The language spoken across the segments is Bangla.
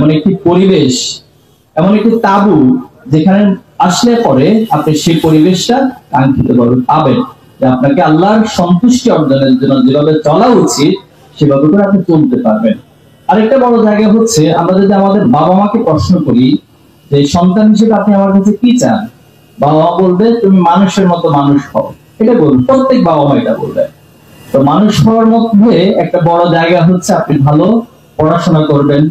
এমন একটি পরিবেশ, এমন একটি তাবু যেখানে আসলে পরে আপনি সেই পরিবেশটা কাঙ্ক্ষিত ভাবে পাবেন, যে আপনাকে আল্লাহর সন্তুষ্টি অর্জনের জন্য যেভাবে চলা উচিত সেভাবে করে আপনি চলতে পারবেন। আরেকটা বড় জায়গা হচ্ছে, আমরা যদি আমাদের বাবা মাকে প্রশ্ন করি যে সন্তান হিসেবে আপনি আমার কাছে কি চান, বাবা মা বলবে তুমি মানুষের মতো মানুষ হও, এটা বলবে, প্রত্যেক বাবা মা এটা বলবে। তো মানুষ হওয়ার মধ্যে একটা বড় জায়গা হচ্ছে আপনি ভালো পড়াশোনা করবেন,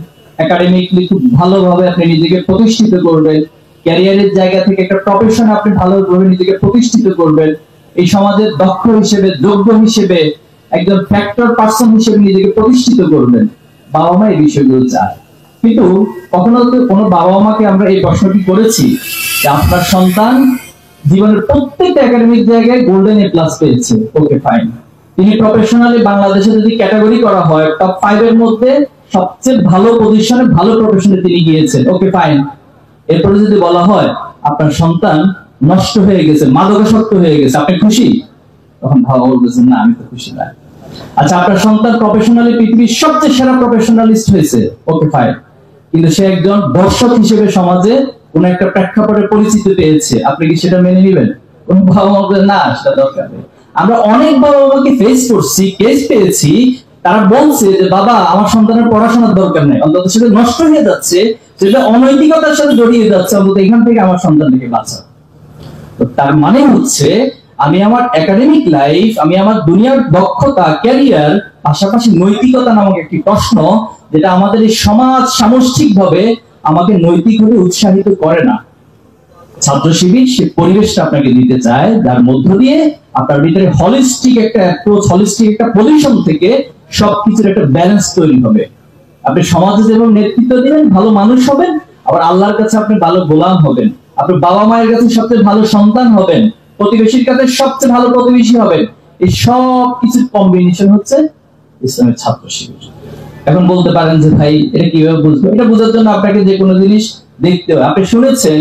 একাডেমিকলি খুব ভালোভাবে আপনি নিজেকে প্রতিষ্ঠিত করবেন, ক্যারিয়ারের জায়গা থেকে একটা প্রফেশন আপনি ভালোভাবে নিজেকে প্রতিষ্ঠিত করবেন, এই সমাজের দক্ষ হিসেবে, যোগ্য হিসেবে, একজন ফ্যাক্টর পার্সন হিসেবে নিজেকে প্রতিষ্ঠিত করবেন। বাবা মা এই বিষয়গুলো চায়। কিন্তু কখনো তো কোনো বাবা মাকে আমরা এই প্রশ্নটি করেছি যে আপনার সন্তান জীবনের প্রত্যেকটা একাডেমিক জায়গায় গোল্ডেন এ প্লাস পেয়েছে, ওকে ফাইন, তিনি প্রফেশনালি বাংলাদেশে যদি ক্যাটাগরি করা হয় টপ 5 এর মধ্যে সবচেয়ে ভালো পজিশনে, ভালো প্রফেশনে তিনি গিয়েছেন, ওকে ফাইন। এরপরে যদি বলা হয় আপনার সন্তান নষ্ট হয়ে গেছে, মাদকাসক্ত হয়ে গেছে, আপনি খুশি? তখন বাবা বলতেছেন না, আমি তো খুশি না। আচ্ছা, আপনার সন্তান প্রফেশনালি পৃথিবীর সবচেয়ে সেরা প্রফেশনালিস্ট হয়েছে, ওকে ফাইন, কিন্তু সে একজন দর্শক হিসেবে সমাজে কোন একটা প্রেক্ষাপটে পরিচিতি পেয়েছে, আপনি কি সেটা মেনে নেবেন? কোন বাবা মা বলবে না, সেটা দরকার নেই। আমরা অনেক বাবা মাকে ফেস করছি, কেস পেয়েছি, তারা বলছে যে বাবা আমার সন্তানের পড়াশোনার দরকার নেই, অন্তত সেটা নষ্ট হয়ে যাচ্ছে, সেটা অনৈতিকতার সাথে জড়িয়ে যাচ্ছে, অন্তত এখান থেকে আমার সন্তানকে বাঁচাও। তো তার মানে হচ্ছে আমি আমার একাডেমিক লাইফ, আমি আমার দুনিয়ার দক্ষতা, ক্যারিয়ার, পাশাপাশি নৈতিকতা নামক একটি প্রশ্ন, যেটা আমাদের এই সমাজ সামষ্টিকভাবে আমাকে নৈতিকভাবে উৎসাহিত করে না। ছাত্র শিবির সে পরিবেশটা আপনাকে দিতে চায়, যার মধ্য দিয়ে আপনার ভিতরে হলিস্টিক একটা অ্যাপ্রোচ, হলিস্টিক একটা পজিশন থেকে সবকিছুর একটা ব্যালেন্স তৈরি হবে। আপনি সমাজে যেমন নেতৃত্ব দিবেন, ভালো মানুষ হবেন, আবার আল্লাহর কাছে আপনি ভালো গোলাম হবেন, আপনি বাবা মায়ের কাছে সবচেয়ে ভালো সন্তান হবেন, প্রতিবেশীর কাছে সবচেয়ে ভালো প্রতিবেশী হবেন। এই সব কিছুর কম্বিনেশন হচ্ছে ইসলামের ছাত্র শিবির। এখন বলতে পারেন যে ভাই এটা কিভাবে বুঝবো? এটা বোঝার জন্য আপনাকে যে কোনো জিনিস দেখতে হবে। আপনি শুনেছেন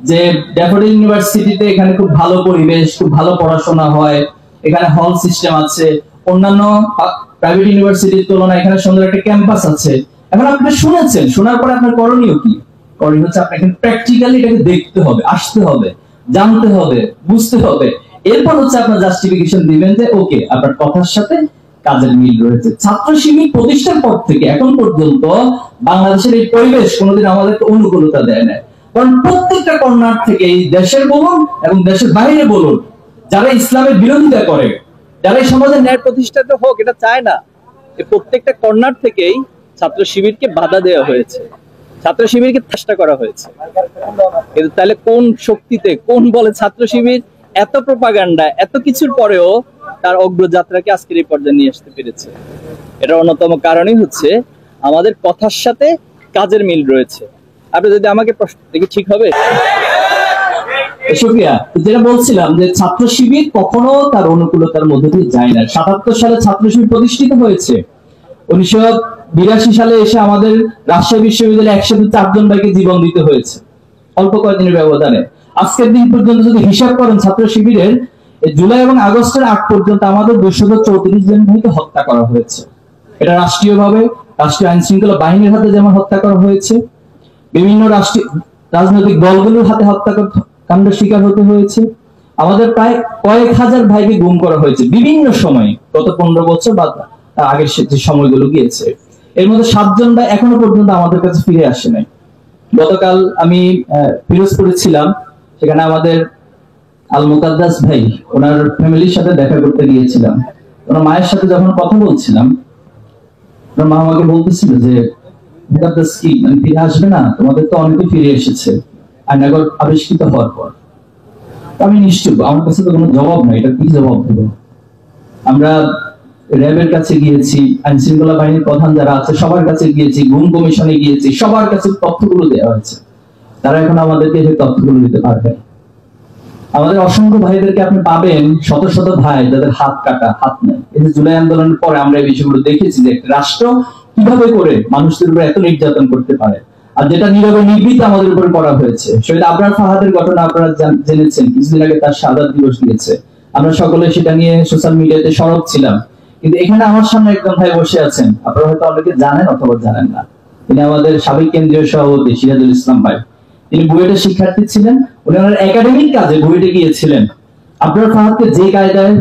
যে ড্যাফোডিল ইউনিভার্সিটিতে এখানে খুব ভালো পরিবেশ, খুব ভালো পড়াশোনা হয়, এখানে হল সিস্টেম আছে, অন্যান্য প্রাইভেট ইউনিভার্সিটির তুলনায় এখানে সুন্দর একটা ক্যাম্পাস আছে। এখন আপনি শুনেছেন, শোনার পরে আপনার করণীয় কি? করণীয় হচ্ছে আপনাকে প্র্যাকটিক্যালি এটাকে দেখতে হবে, আসতে হবে, জানতে হবে, বুঝতে হবে। এরপর হচ্ছে আপনার জাস্টিফিকেশন দিবেন যে ওকে, আপনার কথার সাথে কাজের মিল রয়েছে। ছাত্র শিবির প্রতিষ্ঠার পর থেকে এখন পর্যন্ত বাংলাদেশের এই পরিবেশ কোনোদিন আমাদেরকে অনুকূলতা দেয় না। কারণ প্রত্যেকটা কর্নার থেকে, দেশের বলুন এবং দেশের বাইরে বলুন, যারা ইসলামের বিরোধিতা করে, যারা এই সমাজের ন্যায় প্রতিষ্ঠিত হোক এটা চায় না, এই প্রত্যেকটা কর্নার থেকেই ছাত্র শিবিরকে বাধা দেওয়া হয়েছে, ছাত্র শিবিরকে চেষ্টা করা হয়েছে। কিন্তু তাহলে কোন শক্তিতে, কোন বলে ছাত্র শিবির এত প্রোপাগান্ডা, এত কিছুর পরেও তার অগ্রযাত্রাকে আজকের এই পর্যায়ে নিয়ে আসতে পেরেছে? এটার অন্যতম কারণই হচ্ছে আমাদের কথার সাথে কাজের মিল রয়েছে। আপনি যদি আমাকে প্রশ্ন দেখি, ঠিক হবে? শুকরিয়া। যেটা বলছিলাম যে ছাত্র শিবির কখনো তার অনুকূলতার মধ্যে দিয়ে যায় না। ৭৭ সালে ছাত্র শিবির প্রতিষ্ঠিত হয়েছে। ১৯৮২ সালে এসে আমাদের রাজশাহী বিশ্ববিদ্যালয়ে ১০৪ জন ভাইকে জীবন দিতে হয়েছে অল্প কয়েকদিনের ব্যবধানে। আজকের দিন পর্যন্ত যদি হিসাব করেন, ছাত্র শিবিরের জুলাই এবং আগস্টের আগ পর্যন্ত আমাদের ২৩৪ জন ভাইকে হত্যা করা হয়েছে। এটা রাষ্ট্রীয়ভাবে, রাষ্ট্রীয় আইন শৃঙ্খলা বাহিনীর হাতে যেমন হত্যা করা হয়েছে, বিভিন্ন রাষ্ট্রীয় রাজনৈতিক দলগুলোর হাতে হত্যাকাণ্ডের শিকার হতে হয়েছে। আমাদের প্রায় কয়েক হাজার ভাইকে গুম করা হয়েছে বিভিন্ন সময়, গত ১৫ বছর বা আগের যে সময়গুলো গিয়েছে। এর মধ্যে ৭ জন ভাই এখনো পর্যন্ত আমাদের কাছে ফিরে আসে নাই। গতকাল আমি পিরোজপুরে ছিলাম, সেখানে আমাদের আল মুকাদ্দাস ভাই, ওনার ফ্যামিলির সাথে দেখা করতে গিয়েছিলাম। ওনার মায়ের সাথে যখন কথা বলছিলাম, ওনার মা আমাকে বলতেছিল যে মুকাদ্দাস কি ফিরে আসবে না? তোমাদের তো অনেকে ফিরে এসেছে আইনাগর আবিষ্কৃত হওয়ার পর। আমি নিশ্চুপ, আমার কাছে তো কোনো জবাব নাই, এটা কি জবাব দেব? আমরা র্যাবের কাছে গিয়েছি, আইন শৃঙ্খলা বাহিনীর প্রধান যারা আছে সবার কাছে গিয়েছি, গুম কমিশনে গিয়েছি, সবার কাছে তথ্যগুলো দেওয়া হয়েছে। তারা এখন আমাদেরকে এই তথ্যগুলো দিতে পারবে। আমাদের অসংখ্য ভাইদেরকে আপনি পাবেন, শত শত ভাই যাদের হাত কাটা, হাত নেই। এই যে জুলাই আন্দোলনের পরে আমরা এই বিষয়গুলো দেখেছি যে একটা রাষ্ট্র কিভাবে করে মানুষদের উপর এত নির্যাতন করতে পারে, আর যেটা নীরবে নির্বিত আমাদের উপর করা হয়েছে। শহীদ আবরার ফাহাদের ঘটনা আপনারা জেনেছেন, কিছুদিন আগে তার শাহাদাত দিবস দিয়েছে। আমরা সকলে সেটা নিয়ে সোশ্যাল মিডিয়াতে সরব ছিলাম। কিন্তু এখানে আমার সামনে একজন ভাই বসে আছেন, আপনারা হয়তো অনেকে জানেন অথবা জানেন না, তিনি আমাদের সাবেক কেন্দ্রীয় সভাপতি সিরাজুল ইসলাম ভাই, তিনি বুয়েটের শিক্ষার্থী ছিলেন, উনি ওনার একাডেমিক কাজে বুয়েটে গিয়েছিলেন। আপনার ফাহাদকে যে কায়দায়